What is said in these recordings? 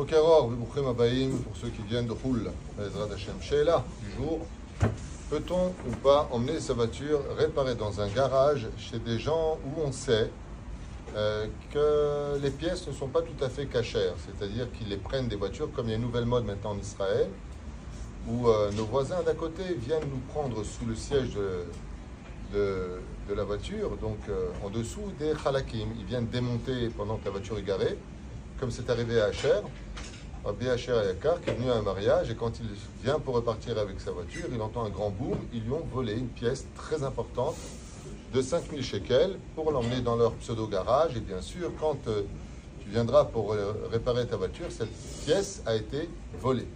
Bokeror, Bibouchem Abaïm, pour ceux qui viennent de Houl, Ezrat Hashem. Sheila, du jour, peut-on ou pas emmener sa voiture réparée dans un garage chez des gens où on sait que les pièces ne sont pas tout à fait cachères, c'est-à-dire qu'ils les prennent des voitures, comme il y a une nouvelle mode maintenant en Israël, où nos voisins d'à côté viennent nous prendre sous le siège de la voiture, donc en dessous des halakim. Ils viennent démonter pendant que la voiture est garée, comme c'est arrivé à Asher, Rabbi Asher Ayakar, qui est venu à un mariage, et quand il vient pour repartir avec sa voiture, il entend un grand boom. Ils lui ont volé une pièce très importante de 5000 shekels pour l'emmener dans leur pseudo-garage. Et bien sûr, quand tu viendras pour réparer ta voiture, cette pièce a été volée.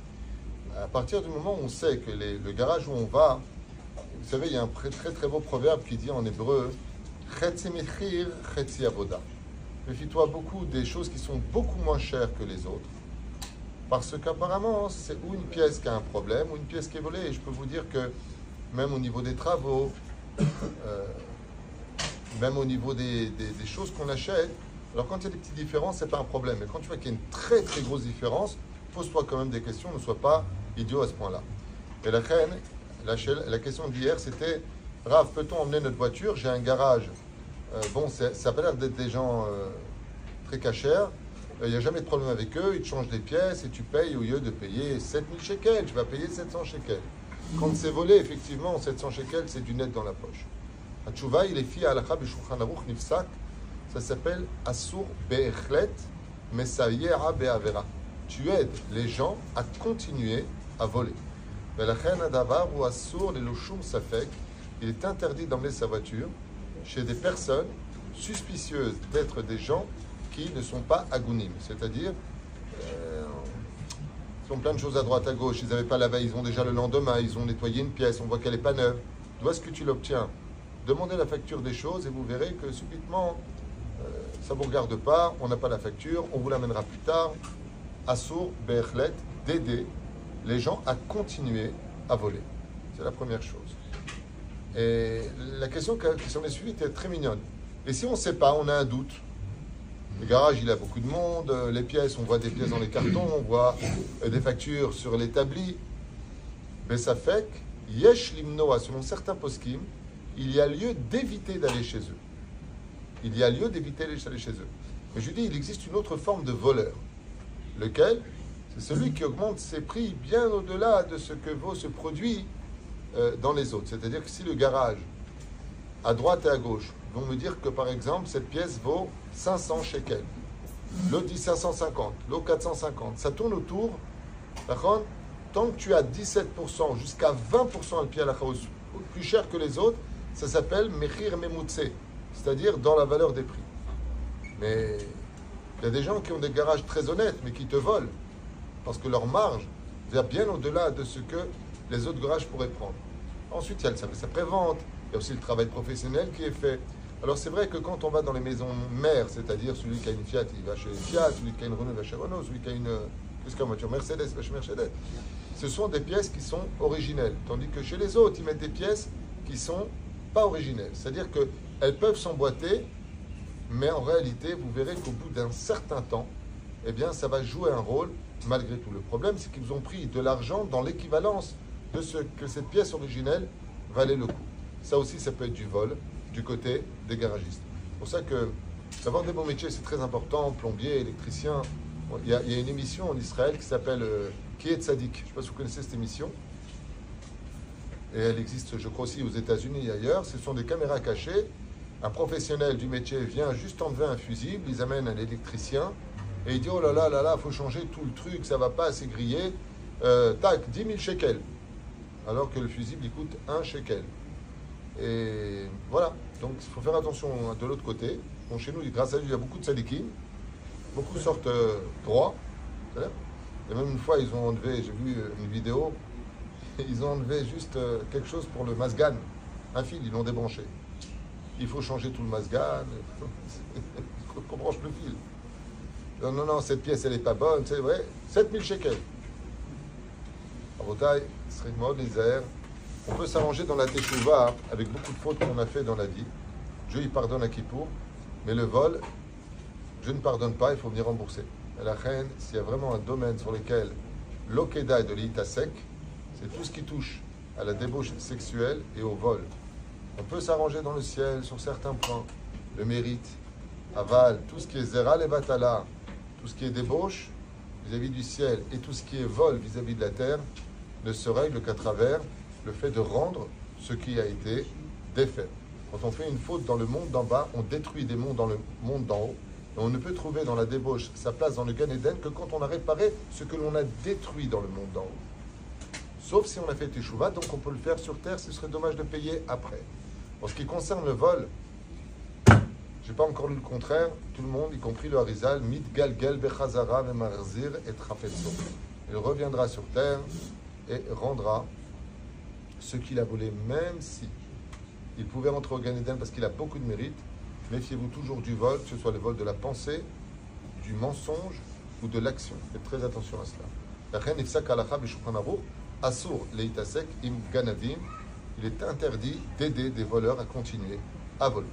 À partir du moment où on sait que le garage où on va, vous savez, il y a un très très beau proverbe qui dit en hébreu « Chetzi mechir, chetzi avoda ». Méfie-toi beaucoup des choses qui sont beaucoup moins chères que les autres, parce qu'apparemment, c'est ou une pièce qui a un problème, ou une pièce qui est volée. Et je peux vous dire que même au niveau des travaux, même au niveau des choses qu'on achète, alors quand il y a des petites différences, c'est pas un problème. Mais quand tu vois qu'il y a une très très grosse différence, pose-toi quand même des questions, ne sois pas idiot à ce point-là. Et la question d'hier, c'était « Rav, peut-on emmener notre voiture? J'ai un garage. Bon, ça a pas l'air d'être des gens très cachers. Il n'y a jamais de problème avec eux. Ils te changent des pièces et tu payes au lieu de payer 7000 shekels. Tu vas payer 700 shekels. Quand c'est volé, effectivement, 700 shekels, c'est du net dans la poche. À Tchouva, il est fait à Alakha B'Shulchan Aruch Nifsak. Ça s'appelle Asur Be'echlet Mesayera Be'avera. Tu aides les gens à continuer à voler. Velachen Adavar ou Asur Leloshum Safek. Il est interdit d'emmener sa voiture chez des personnes suspicieuses d'être des gens qui ne sont pas agounim, c'est-à-dire ils ont plein de choses à droite, à gauche, ils n'avaient pas la veille, ils ont déjà le lendemain, ils ont nettoyé une pièce, on voit qu'elle n'est pas neuve. D'où est-ce que tu l'obtiens? Demandez la facture des choses et vous verrez que subitement, ça ne vous regarde pas, on n'a pas la facture, on vous l'amènera plus tard. Assour, Be'echlet, d'aider les gens à continuer à voler. C'est la première chose. Et la question qui s'en est suivie était très mignonne. Et si on ne sait pas, on a un doute. Le garage, il a beaucoup de monde. Les pièces, on voit des pièces dans les cartons, on voit des factures sur l'établi. Mais ça fait que, yesh limnoa, selon certains poskim, il y a lieu d'éviter d'aller chez eux. Il y a lieu d'éviter d'aller chez eux. Mais je dis, il existe une autre forme de voleur. Lequel? C'est celui qui augmente ses prix bien au-delà de ce que vaut ce produit dans les autres. C'est-à-dire que si le garage, à droite et à gauche, vont me dire que par exemple, cette pièce vaut 500 shekels, l'autre dit 550, l'autre 450, ça tourne autour, tant que tu as 17% jusqu'à 20% al pied à la chaos, plus cher que les autres, ça s'appelle mechir memutse, c'est-à-dire dans la valeur des prix. Mais il y a des gens qui ont des garages très honnêtes, mais qui te volent, parce que leur marge va bien au-delà de ce que les autres garages pourraient prendre. Ensuite, il y a le service après-vente, il y a aussi le travail professionnel qui est fait. Alors c'est vrai que quand on va dans les maisons mères, c'est-à-dire celui qui a une Fiat, il va chez Fiat, celui qui a une Renault, il va chez Renault, celui qui a une voiture Mercedes, il va chez Mercedes. Ce sont des pièces qui sont originelles, tandis que chez les autres, ils mettent des pièces qui ne sont pas originelles. C'est-à-dire qu'elles peuvent s'emboîter, mais en réalité, vous verrez qu'au bout d'un certain temps, eh bien, ça va jouer un rôle malgré tout. Le problème, c'est qu'ils vous ont pris de l'argent dans l'équivalence de ce que cette pièce originelle valait le coup. Ça aussi, ça peut être du vol du côté des garagistes. C'est pour ça que d'avoir des bons métiers, c'est très important. Plombier, électricien. Il y a une émission en Israël qui s'appelle Qui est Tzadik. Je ne sais pas si vous connaissez cette émission. Et elle existe, je crois, aussi aux États-Unis et ailleurs. Ce sont des caméras cachées. Un professionnel du métier vient juste enlever un fusible. Ils amènent un électricien. Et il dit, oh là là là là, il faut changer tout le truc, ça ne va pas, c'est grillé. Tac, 10 000 shekels. Alors que le fusible, il coûte 1 shekel. Et voilà, donc il faut faire attention de l'autre côté. Bon, chez nous, grâce à Dieu, il y a beaucoup de sadikim, beaucoup sortent droits. Et même une fois, ils ont enlevé, j'ai vu une vidéo, ils ont enlevé juste quelque chose pour le masgan, un fil, ils l'ont débranché. Il faut changer tout le masgan, qu'on branche le fil. Non, non, non, cette pièce, elle n'est pas bonne, c'est vrai, 7000 shekels. À Rotaï, ce serait mode, les airs. On peut s'arranger dans la teshuva avec beaucoup de fautes qu'on a fait dans la vie. Dieu, il pardonne à Kippour, mais le vol, je ne pardonne pas, il faut venir rembourser. Et la reine, s'il y a vraiment un domaine sur lequel l'okeda est de l'itasek, c'est tout ce qui touche à la débauche sexuelle et au vol. On peut s'arranger dans le ciel sur certains points, le mérite, aval, tout ce qui est zéral et batala, tout ce qui est débauche vis-à-vis du ciel et tout ce qui est vol vis-à-vis de la terre ne se règle qu'à travers le fait de rendre ce qui a été défait. Quand on fait une faute dans le monde d'en bas, on détruit des mondes dans le monde d'en haut. Et on ne peut trouver dans la débauche sa place dans le Gan Eden que quand on a réparé ce que l'on a détruit dans le monde d'en haut. Sauf si on a fait Teshuvah, donc on peut le faire sur terre, ce serait dommage de payer après. En ce qui concerne le vol, je n'ai pas encore lu le contraire, tout le monde, y compris le Harizal, mit galgel bechazara vemarzir et trafetzo. Il reviendra sur terre et rendra ce qu'il a volé, même si il pouvait rentrer au Gan Eden parce qu'il a beaucoup de mérite. Méfiez-vous toujours du vol, que ce soit le vol de la pensée, du mensonge ou de l'action. Faites très attention à cela. La reine Ifsak Alacha B'Shulchan Aruch, Asur Leitasek Im Ganadim, il est interdit d'aider des voleurs à continuer à voler.